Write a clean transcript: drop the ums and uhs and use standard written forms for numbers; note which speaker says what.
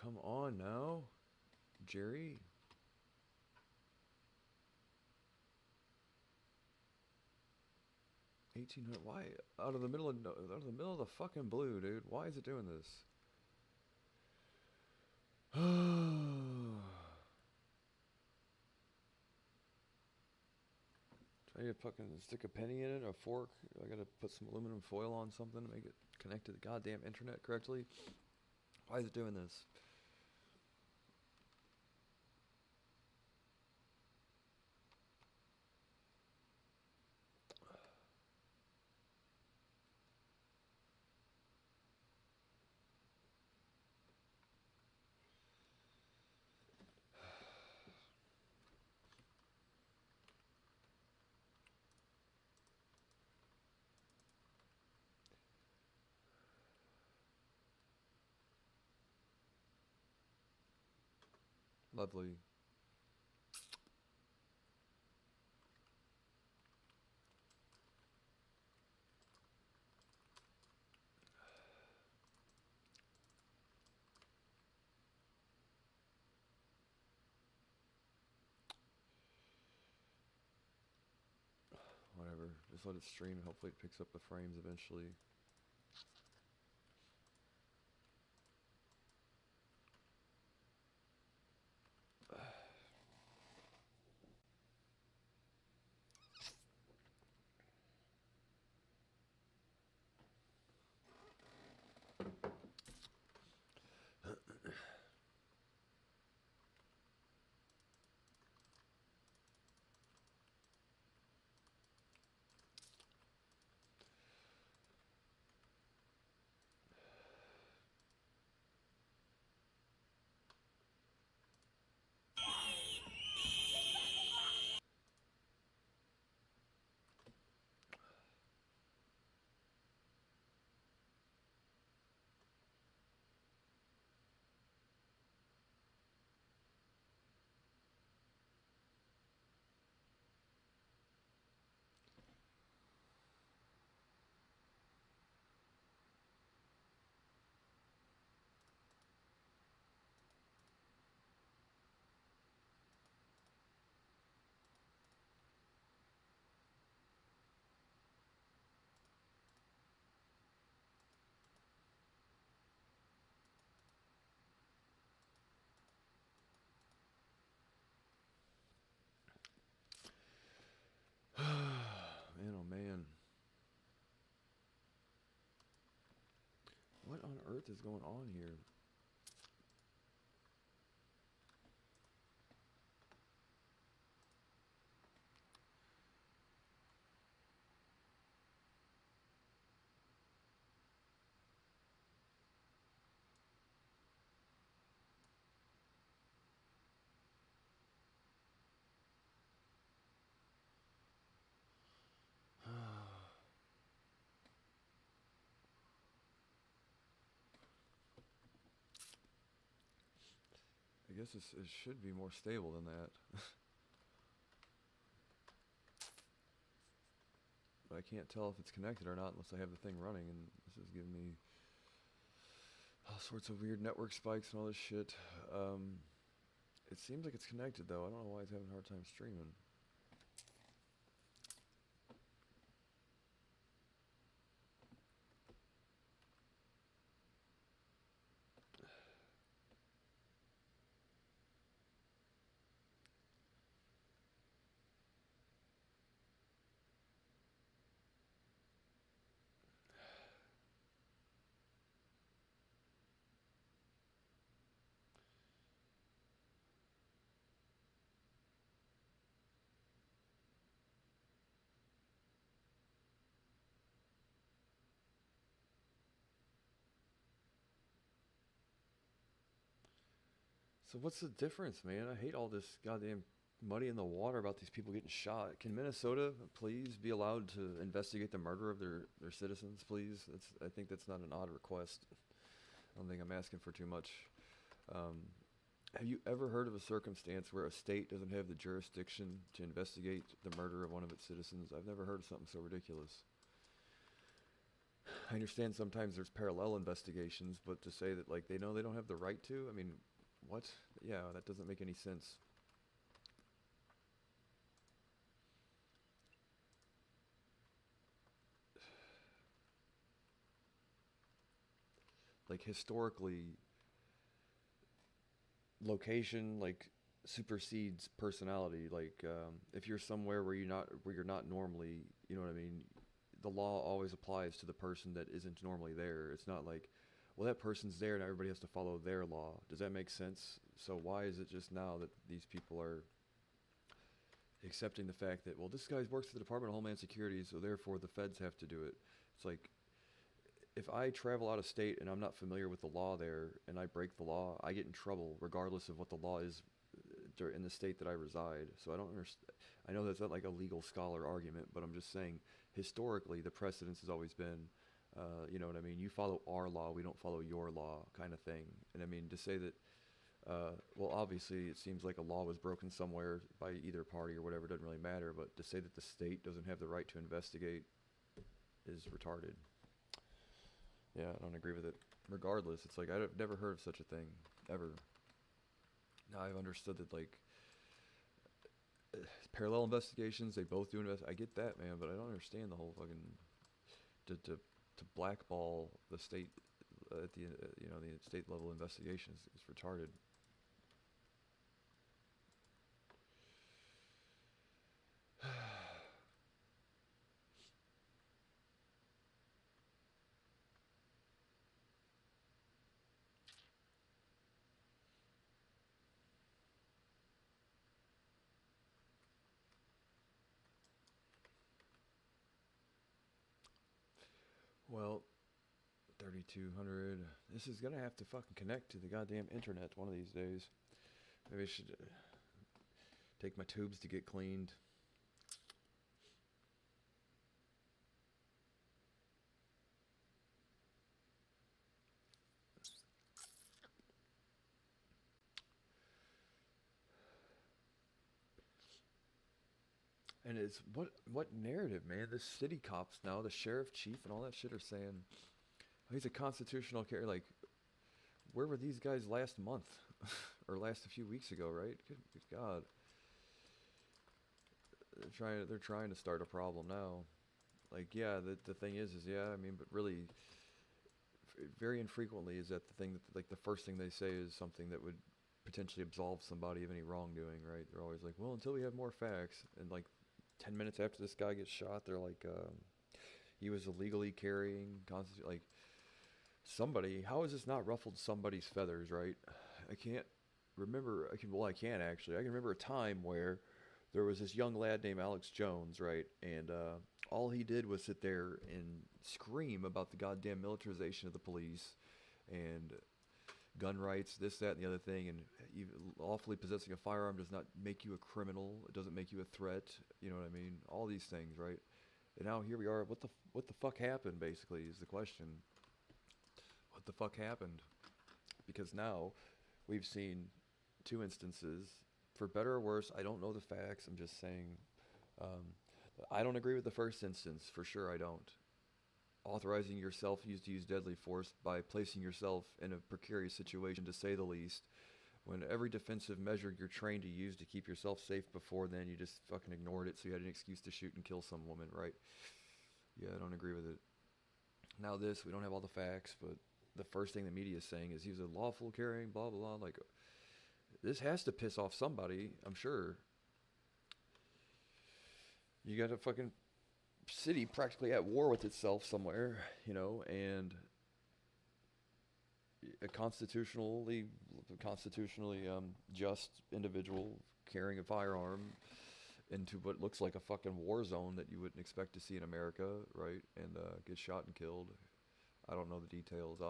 Speaker 1: Come on now, Jerry. 1800. Why out of the middle of the fucking blue, dude? Why is it doing this? I need to fucking stick a penny in it, a fork. I gotta put some aluminum foil on something to make it connect to the goddamn internet correctly. Why is it doing this? Lovely. Whatever. Just let it stream. Hopefully it picks up the frames eventually. Man, oh man. What on earth is going on here? I guess it should be more stable than that. But I can't tell if it's connected or not unless I have the thing running, and this is giving me all sorts of weird network spikes and all this shit. It seems like it's connected though. I don't know why it's having a hard time streaming. So what's the difference, man? I hate all this goddamn muddy in the water about these people getting shot. Can Minnesota please be allowed to investigate the murder of their citizens, please? I think that's not an odd request. I don't think I'm asking for too much. Um, have you ever heard of a circumstance where a state doesn't have the jurisdiction to investigate the murder of one of its citizens? I've never heard of something so ridiculous. I understand sometimes there's parallel investigations, but to say that like they know they don't have the right to, I mean, what? Yeah, that doesn't make any sense. Like historically, location like supersedes personality. Like if you're somewhere where you're not normally, you know what I mean. The law always applies to the person that isn't normally there. It's not like, well, that person's there and everybody has to follow their law. Does that make sense? So why is it just now that these people are accepting the fact that, well, this guy works for the Department of Homeland Security, so therefore the feds have to do it? It's like, if I travel out of state and I'm not familiar with the law there and I break the law, I get in trouble regardless of what the law is in the state that I reside. So I don't understand. I know that's not like a legal scholar argument, but I'm just saying historically the precedence has always been, you know what I mean? You follow our law, we don't follow your law, kind of thing. And I mean to say that, well, obviously it seems like a law was broken somewhere by either party or whatever, doesn't really matter. But to say that the state doesn't have the right to investigate is retarded. Yeah, I don't agree with it. Regardless, it's like I've never heard of such a thing ever. Now I've understood that like parallel investigations, they both do invest. I get that, man, but I don't understand the whole fucking to blackball the state at the you know the state level investigations is retarded. Well, 3200. This is gonna have to fucking connect to the goddamn internet one of these days. Maybe I should take my tubes to get cleaned. And it's what narrative, man? The city cops now, the sheriff chief and all that shit are saying, oh, he's a constitutional carrier. Like, where were these guys last month or last a few weeks ago, right? Good God. They're trying to start a problem now. Like, yeah, the thing is yeah, I mean, but really very infrequently is that the thing that like the first thing they say is something that would potentially absolve somebody of any wrongdoing, right? They're always like, well, until we have more facts. And like 10 minutes after this guy gets shot, they're like, he was illegally carrying like somebody. How has this not ruffled somebody's feathers, right? I can't remember. I can actually. I can remember a time where there was this young lad named Alex Jones, right? And all he did was sit there and scream about the goddamn militarization of the police and gun rights, this, that, and the other thing. And even lawfully possessing a firearm does not make you a criminal. It doesn't make you a threat. You know what I mean? All these things, right? And now here we are. What the fuck happened? Basically, is the question. What the fuck happened? Because now we've seen two instances, for better or worse. I don't know the facts. I'm just saying. I don't agree with the first instance, for sure. I don't. Authorizing yourself to use deadly force by placing yourself in a precarious situation, to say the least, when every defensive measure you're trained to use to keep yourself safe before then, you just fucking ignored it, so you had an excuse to shoot and kill some woman, right? Yeah, I don't agree with it. Now this, we don't have all the facts, but the first thing the media is saying is he was a lawful carrying, blah, blah, blah. Like, this has to piss off somebody, I'm sure. You got a fucking city practically at war with itself somewhere, you know, and a constitutionally just individual carrying a firearm into what looks like a fucking war zone that you wouldn't expect to see in America, right? And get shot and killed. I don't know the details.